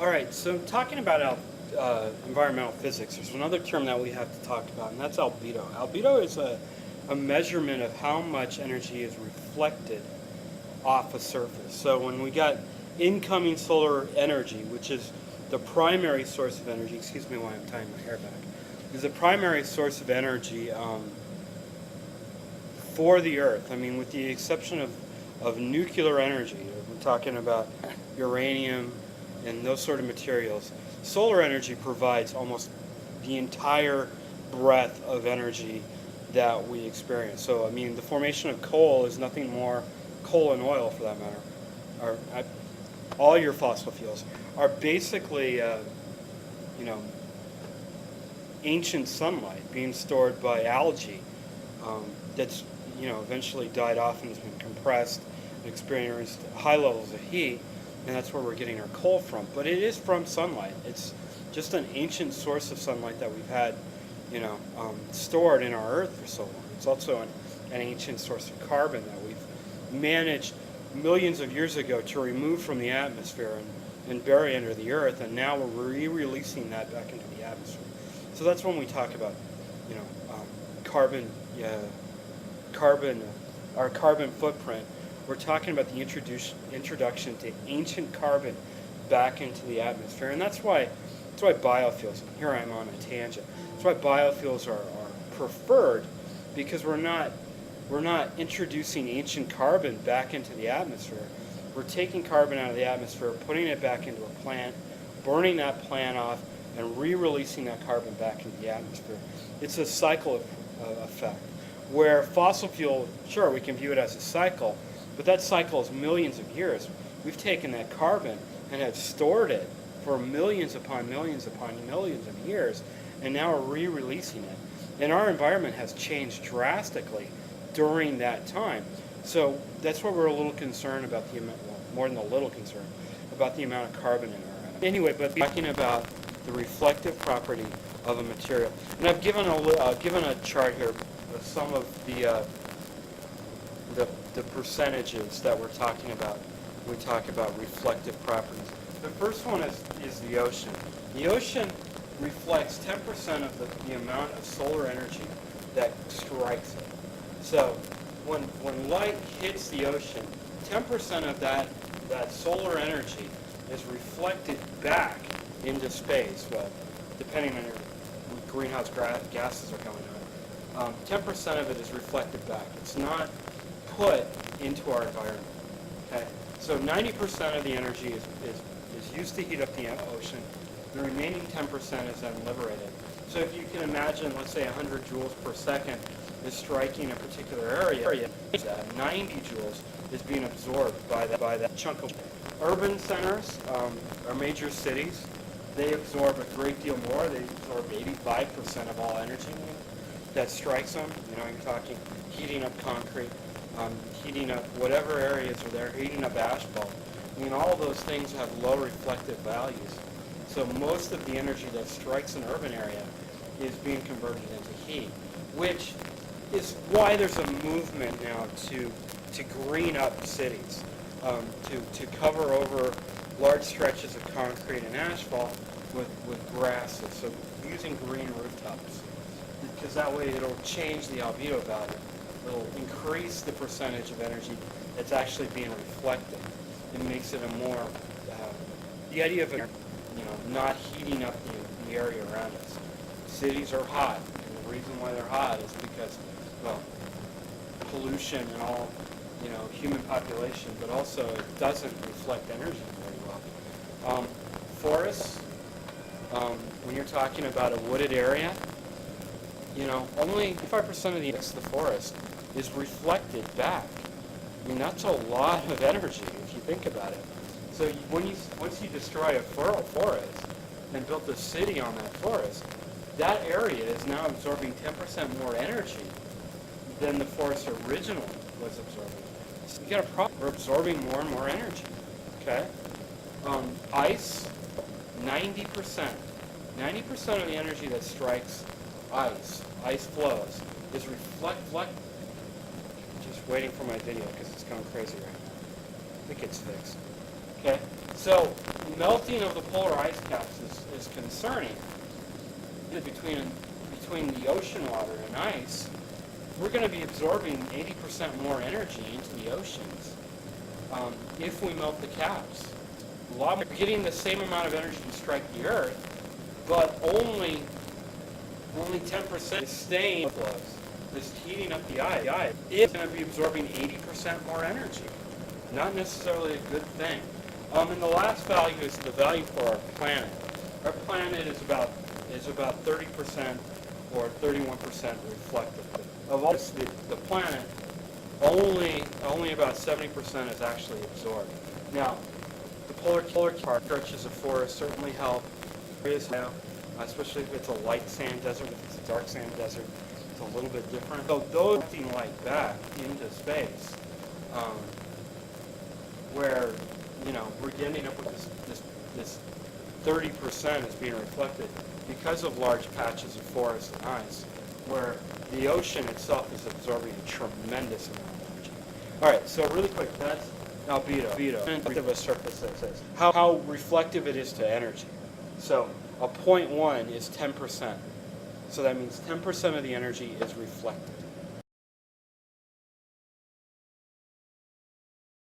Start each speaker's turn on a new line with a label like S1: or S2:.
S1: All right, so talking about environmental physics, there's another term that we have to talk about, and that's albedo. Albedo is a measurement of how much energy is reflected off a surface. So when we got incoming solar energy, which is the primary source of energy, excuse me while I'm tying my hair back, is the primary source of energy for the Earth. I mean, with the exception of nuclear energy, we're talking about uranium and those sort of materials, solar energy provides almost the entire breadth of energy that we experience. So, I mean, the formation of coal is nothing more, coal and oil for that matter, all your fossil fuels are basically, you know, ancient sunlight being stored by algae that's, you know, eventually died off and has been compressed and experienced high levels of heat, and that's where we're getting our coal from. But it is from sunlight. It's just an ancient source of sunlight that we've had, you know, stored in our Earth for so long. It's also an ancient source of carbon that we've managed millions of years ago to remove from the atmosphere and bury under the Earth, and now we're re-releasing that back into the atmosphere. So that's when we talk about, you know, our carbon footprint. We're talking about the introduction to ancient carbon back into the atmosphere, and that's why biofuels. And here I'm on a tangent. That's why biofuels are preferred, because we're not introducing ancient carbon back into the atmosphere. We're taking carbon out of the atmosphere, putting it back into a plant, burning that plant off, and re-releasing that carbon back into the atmosphere. It's a cycle effect. Where fossil fuel, sure, we can view it as a cycle, but that cycle is millions of years. We've taken that carbon and have stored it for millions upon millions upon millions of years, and now we're re-releasing it. And our environment has changed drastically during that time. So that's why we're a little concerned about the amount, well, more than a little concerned, about the amount of carbon in our atmosphere. Anyway, but talking about the reflective property of a material. And I've given a chart here of some of the percentages that we're talking about when we talk about reflective properties. The first one is the ocean. The ocean reflects 10% of the amount of solar energy that strikes it. So when light hits the ocean, 10% of that solar energy is reflected back into space. Well, depending on your greenhouse gases are coming out. 10% of it is reflected back. It's not put into our environment. Okay, so 90% of the energy is used to heat up the ocean. The remaining 10% is then liberated. So if you can imagine, let's say 100 joules per second is striking a particular area, 90 joules is being absorbed by that chunk of urban centers, our major cities. They absorb a great deal more. They absorb 85% of all energy that strikes them. You know, you're talking heating up concrete, heating up whatever areas are there, heating up asphalt. I mean, all of those things have low reflective values. So most of the energy that strikes an urban area is being converted into heat, which is why there's a movement now to green up cities, to cover over large stretches of concrete and asphalt with grasses, so using green rooftops, because that way it'll change the albedo value. It'll increase the percentage of energy that's actually being reflected. It makes it a more, the idea of, not heating up the area around us. Cities are hot, and the reason why they're hot is because, well, pollution and all, human population, but also it doesn't reflect energy very well. Forests, when you're talking about a wooded area, only 5% of the forest is reflected back. I mean, that's a lot of energy if you think about it. So once you destroy a forest and build a city on that forest, that area is now absorbing 10% more energy than the forest originally was absorbing. So you got a problem. We're absorbing more and more energy. Okay? Ice, 90%. 90% of the energy that strikes ice flows, is reflect. Just waiting for my video because it's going crazy right now. I think it's fixed. Okay, so melting of the polar ice caps is concerning. Between the ocean water and ice, we're going to be absorbing 80% more energy into the oceans if we melt the caps. We're getting the same amount of energy to strike the Earth, but only 10% is staying with us. This heating up the ice is going to be absorbing 80% more energy. Not necessarily a good thing. And the last value is the value for our planet. Our planet is about 30% or 31% reflective. Of all this, the planet, only about 70% is actually absorbed. Now, the polar stretches of forest certainly help. Especially if it's a light sand desert, if it's a dark sand desert, it's a little bit different. So those reflecting light back into space, where we're ending up with this 30% is being reflected because of large patches of forest and ice, where the ocean itself is absorbing a tremendous amount of energy. All right, so really quick, that's albedo. Of a surface is how reflective it is to energy. So a 0.1 is 10%. So that means 10% of the energy is reflected.